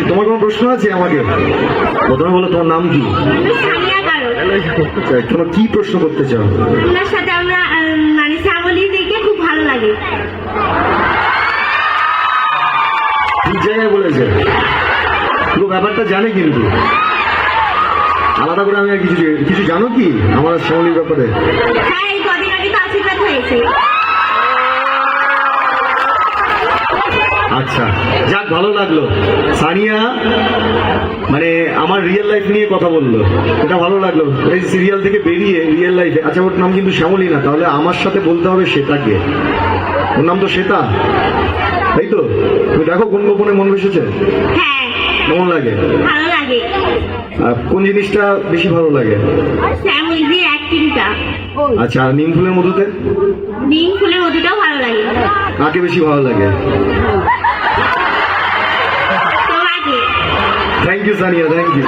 তোমার কোনো প্রশ্ন আছে আমাকে? প্রথমে বলো তোমার নাম কি? তোমার কি প্রশ্ন করতে চাও? আপনার সাথে আমরা মানে শ্যামলী দেখে খুব ভালো লাগে। ঠিক জায়গায় বলেছে, পুরো ব্যাপারটা জানে কিন্তু আলাদা করে। আমি আর কিছু জানো কি আমার শ্যামলীর ব্যাপারে? হ্যাঁ, এই কদিন আগে তো আশীর্বাদ হয়েছে। আচ্ছা, যাক, ভালো লাগলো। সানিয়া মানে আমার রিয়েল লাইফ নিয়ে কথা বললো, এটা ভালো লাগলো। এই সিরিয়াল থেকে বেরিয়ে রিয়েল লাইফে। আচ্ছা, ওর নাম কিন্তু শ্যামলী না, তাহলে আমার সাথে বলতে হবে শ্বেতাকে। ওর নাম তো শ্বেতা, তাই তো? তুমি দেখো কোন গোপনে মন বসেছে। হ্যাঁ, কেমন লাগে? ভালো লাগে। কোন জিনিসটা বেশি ভালো লাগে? শ্যামলীর অ্যাক্টিংটা। আচ্ছা, আর নিম ফুলের মধুতে? নিম ফুলের মধুটাও ভালো লাগে। কাকে বেশি ভালো লাগে? তোমাকে। Thank you Sania, thank you.